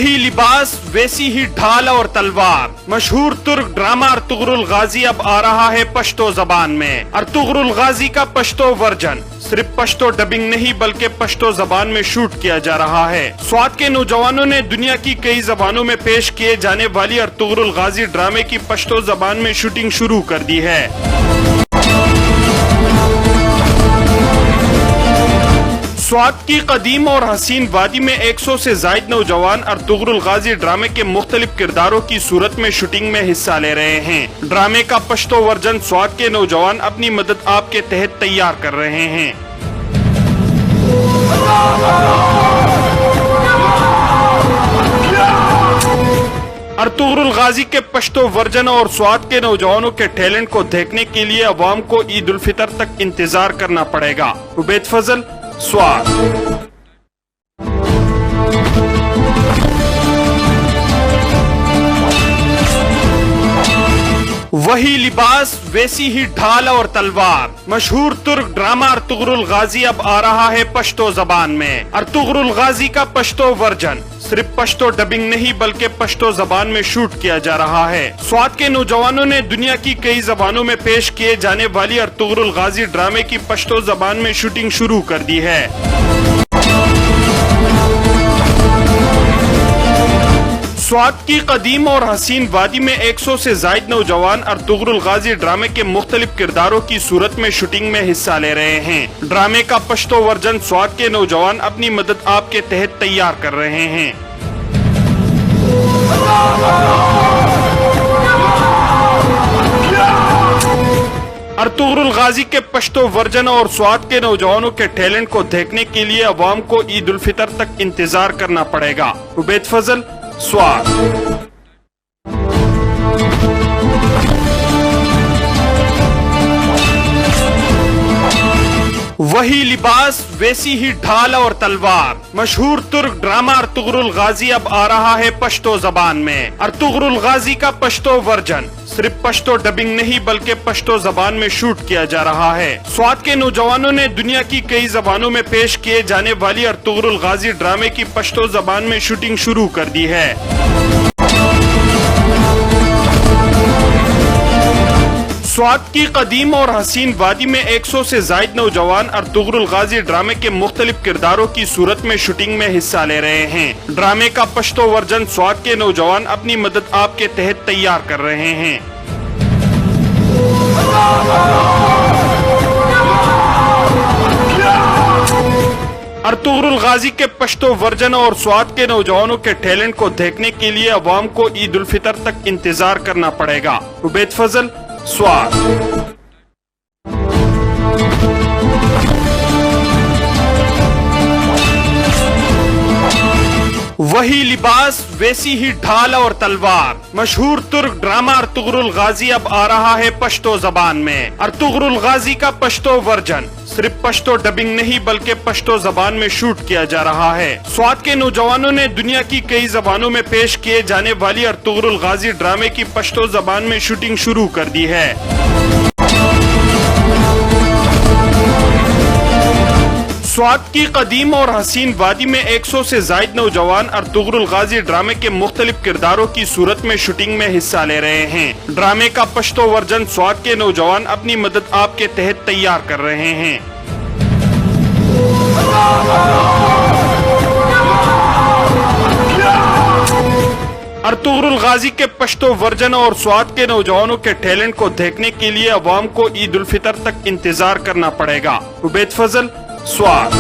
वही लिबास वैसी ही ढाल और तलवार। मशहूर तुर्क ड्रामा अर्तुगरुल गाजी अब आ रहा है पश्तो जबान में। अर्तुगरुल गाजी का पश्तो वर्जन सिर्फ पश्तो डबिंग नहीं बल्कि पश्तो जबान में शूट किया जा रहा है। स्वात के नौजवानों ने दुनिया की कई जबानों में पेश किए जाने वाली अर्तुगरुल गाजी ड्रामे की पश्तो जबान में शूटिंग शुरू कर दी है। स्वात की कदीम और हसीन वादी में 100 से जायद नौजवान अर्तुगरुल गाजी ड्रामे के मुख्तलिफ किरदारों की सूरत में शूटिंग में हिस्सा ले रहे हैं। ड्रामे का पश्तो वर्जन स्वात के नौजवान अपनी मदद आपके तहत तैयार कर रहे हैं। अर्तुगरुल गाजी के पश्तो वर्जन और स्वात के नौजवानों के टैलेंट को देखने के लिए अवाम को ईद उल फितर तक इंतजार करना पड़ेगा। उबैद फजल, स्वात। वही लिबास वैसी ही ढाल और तलवार। मशहूर तुर्क ड्रामा अर्तुगरुल गाजी अब आ रहा है पश्तो जबान में। अर्तुगरुल गाजी का पश्तो वर्जन सिर्फ पश्तो डबिंग नहीं बल्कि पश्तो जबान में शूट किया जा रहा है। स्वात के नौजवानों ने दुनिया की कई जबानों में पेश किए जाने वाली अर्तुगरुल गाजी ड्रामे की पश्तो जबान में शूटिंग शुरू कर दी है। स्वात की कदीम और हसीन वादी में 100 से जायद नौजवान अर्तुगरुल गाजी ड्रामे के मुख्तलिफ किरदारों की सूरत में शूटिंग में हिस्सा ले रहे हैं। ड्रामे का पश्तो वर्जन स्वात के नौजवान अपनी मदद आपके तहत तैयार कर रहे हैं। अर्तुगरुल गाजी के पश्तो वर्जन और स्वात के नौजवानों के टैलेंट को देखने के लिए अवाम को ईद उल फितर तक इंतजार करना पड़ेगा। उबैद फजल, स्वात। वही लिबास वैसी ही ढाल और तलवार। मशहूर तुर्क ड्रामा अर्तुगरुल गाजी अब आ रहा है पश्तो जबान में। अर्तुगरुल गाजी का पश्तो वर्जन सिर्फ पश्तो डबिंग नहीं बल्कि पश्तो जबान में शूट किया जा रहा है। स्वात के नौजवानों ने दुनिया की कई जबानों में पेश किए जाने वाली अर्तुगरुल गाजी ड्रामे की पश्तो जबान में शूटिंग शुरू कर दी है। स्वात की कदीम और हसीन वादी में 100 से जायद नौजवान अर्तुगरुल गाजी ड्रामे के मुख्तलिफ किरदारों की सूरत में शूटिंग में हिस्सा ले रहे हैं। ड्रामे का पश्तो वर्जन स्वात के नौजवान अपनी मदद आपके तहत तैयार कर रहे हैं। अर्तुगरुल गाजी के पश्तो वर्जन और स्वात के नौजवानों के टैलेंट को देखने के लिए अवाम को ईद उल फितर तक इंतजार करना पड़ेगा। उबैद फजल, स्वात। वही लिबास वैसी ही ढाल और तलवार। मशहूर तुर्क ड्रामा अर्तुगरुल गाजी अब आ रहा है पश्तो जबान में। अर्तुगरुल गाजी का पश्तो वर्जन सिर्फ पश्तो डबिंग नहीं बल्कि पश्तो जबान में शूट किया जा रहा है। स्वात के नौजवानों ने दुनिया की कई जबानों में पेश किए जाने वाली अर्तुगरुल गाजी ड्रामे की पश्तो जबान में शूटिंग शुरू कर दी है। स्वात की कदीम और हसीन वादी में 100 से जायद नौजवान अर्तुगरुल गाजी ड्रामे के मुख्तलिफ किरदारों की सूरत में शूटिंग में हिस्सा ले रहे हैं। ड्रामे का पश्तो वर्जन स्वात के नौजवान अपनी मदद आपके तहत तैयार कर रहे हैं। अर्तुगरुल गाजी के पश्तो वर्जन और स्वात के नौजवानों के टैलेंट को देखने के लिए अवाम को ईद उल फितर तक इंतजार करना पड़ेगा। उबैद फजल, स्वात।